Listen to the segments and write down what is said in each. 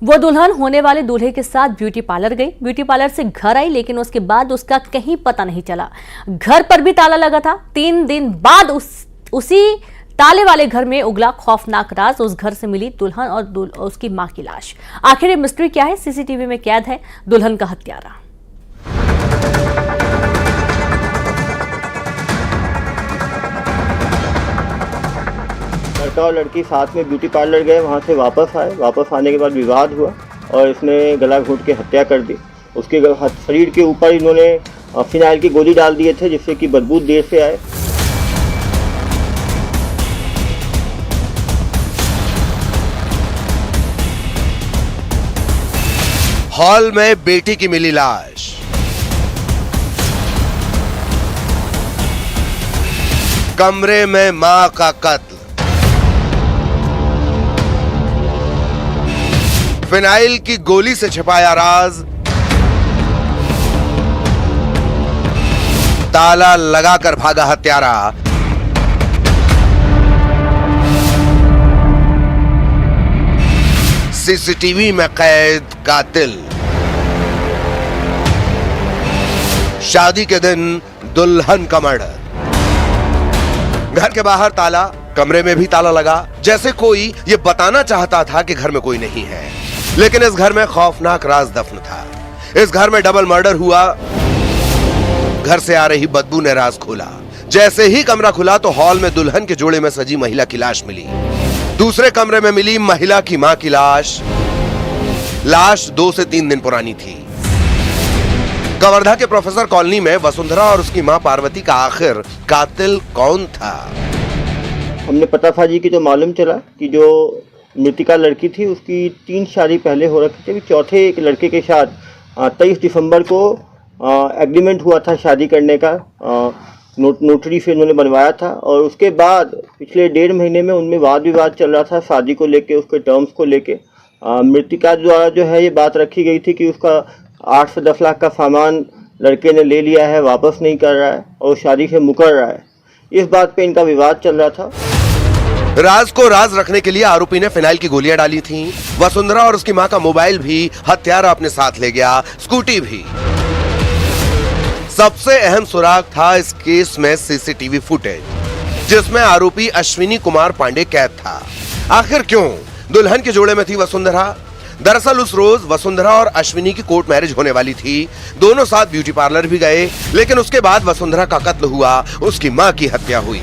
वो दुल्हन होने वाले दूल्हे के साथ ब्यूटी पार्लर गई। ब्यूटी पार्लर से घर आई, लेकिन उसके बाद उसका कहीं पता नहीं चला। घर पर भी ताला लगा था। 3 दिन बाद उसी ताले वाले घर में उगला खौफनाक राज। उस घर से मिली दुल्हन और उसकी मां की लाश। आखिर ये मिस्ट्री क्या है? सीसीटीवी में कैद है दुल्हन का हत्यारा। लड़का और लड़की साथ में ब्यूटी पार्लर गए, वहाँ से वापस आए। वापस आने के बाद विवाद हुआ और इसने गला घोंट के हत्या कर दी। उसके शरीर के ऊपर इन्होंने फिनाइल की गोली डाल दिए थे, जिससे कि बदबू देर से आए। हॉल में बेटी की मिली लाश। कमरे में मां का कत्ल। फिनाइल की गोली से छिपाया राज। ताला लगाकर भागा हत्यारा। सीसीटीवी में कैद कातिल। शादी के दिन दुल्हन का मर्डर। घर के बाहर ताला, कमरे में भी ताला लगा, जैसे कोई ये बताना चाहता था कि घर में कोई नहीं है। लेकिन इस घर में खौफनाक राज दफन था। इस घर में डबल मर्डर हुआ। घर से आ रही बदबू ने राज खोला। जैसे ही कमरा खुला तो हॉल में दुल्हन के जोड़े में सजी महिला की लाश मिली। दूसरे कमरे में मिली महिला की मां की लाश। लाश 2 से 3 दिन पुरानी थी। कवर्धा के प्रोफेसर कॉलोनी में वसुंधरा और उसकी मां पार्वती का आखिर कातिल कौन था? हमने पता था जी कि जो मालूम चला कि जो मृतिका लड़की थी उसकी 3 शादी पहले हो रखी थी। अभी चौथे एक लड़के के साथ 23 दिसंबर को एग्रीमेंट हुआ था शादी करने का। नोटरी से उन्होंने बनवाया था और उसके बाद पिछले 1.5 महीने में उनमें वाद विवाद चल रहा था शादी को लेके, उसके टर्म्स को लेके। मृतिका द्वारा जो है ये बात रखी गई थी कि उसका 8 से 10 लाख का सामान लड़के ने ले लिया है, वापस नहीं कर रहा है और शादी से मुकर रहा है। इस बात पे इनका विवाद चल रहा था। राज को राज रखने के लिए आरोपी ने फिनाइल की गोलियां डाली थीं। वसुंधरा और उसकी मां का मोबाइल भी हत्यारा अपने साथ ले गया, स्कूटी भी। सबसे अहम सुराग था इस केस में सीसीटीवी फुटेज, जिसमें आरोपी अश्विनी कुमार पांडे कैद था। आखिर क्यों दुल्हन के जोड़े में थी वसुंधरा? दरअसल उस रोज वसुंधरा और अश्विनी की कोर्ट मैरिज होने वाली थी। दोनों साथ ब्यूटी पार्लर भी गए, लेकिन उसके बाद वसुंधरा का कत्ल हुआ, उसकी मां की हत्या हुई।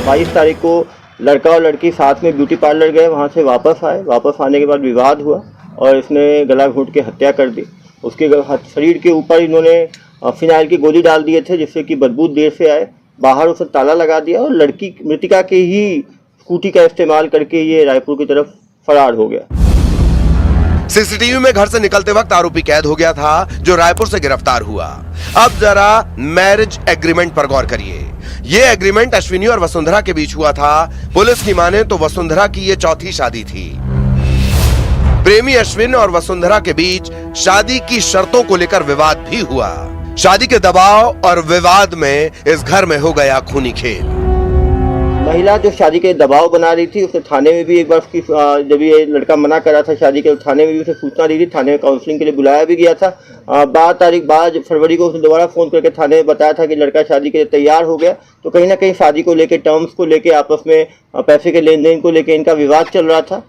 22 तारीख को लड़का और लड़की साथ में ब्यूटी पार्लर गए, वहाँ से वापस आए। वापस आने के बाद विवाद हुआ और इसने गला घोंट के हत्या कर दी। उसके शरीर के ऊपर इन्होंने फिनाइल की गोली डाल दिए थे, जिससे कि बदबू देर से आए। बाहर उसने ताला लगा दिया और लड़की मृतिका के ही स्कूटी का इस्तेमाल करके ये रायपुर की तरफ फरार हो गया। सीसीटीवी में घर से निकलते वक्त आरोपी कैद हो गया था, जो रायपुर से गिरफ्तार हुआ। अब जरा मैरिज एग्रीमेंट पर गौर करिए। ये एग्रीमेंट अश्विनी और वसुंधरा के बीच हुआ था। पुलिस की माने तो वसुंधरा की ये 4थी शादी थी। प्रेमी अश्विन और वसुंधरा के बीच शादी की शर्तों को लेकर विवाद भी हुआ। शादी के दबाव और विवाद में इस घर में हो गया खूनी खेल। महिला जो शादी के दबाव बना रही थी, उसने थाने में भी एक बार उसकी जब ये लड़का मना कर रहा था शादी के, थाने में भी उसे सूचना दी थी। थाने में काउंसलिंग के लिए बुलाया भी गया था। 12 फरवरी को उसने दोबारा फ़ोन करके थाने में बताया था कि लड़का शादी के लिए तैयार हो गया। तो कहीं ना कहीं शादी को लेके, टर्म्स को लेके, आपस में पैसे के लेन देन को लेके इनका विवाद चल रहा था।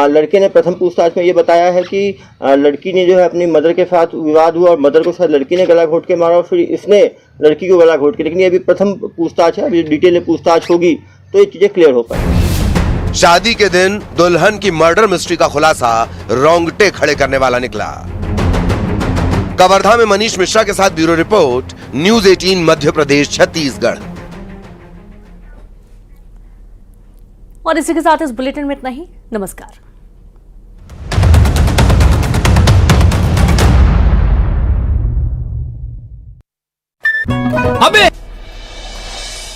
लड़के ने प्रथम पूछताछ में ये बताया है कि लड़की ने जो है अपनी मदर के साथ विवाद हुआ और मदर को शायद लड़की ने गला घोंट के मारा और फिर इसने लड़की को गला घोंट के। लेकिन ये अभी प्रथम पूछताछ है, अभी डिटेल में पूछताछ होगी तो ये चीजें क्लियर हो पाएंगी। शादी के दिन दुल्हन की मर्डर मिस्ट्री का खुलासा रोंगटे खड़े करने वाला निकला। कवर्धा में मनीष मिश्रा के साथ bureau report, news 18 Madhya Pradesh Chhattisgarh. और इसी के साथ इस बुलेटिन में इतना ही। नमस्कार।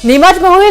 नीमच में हुई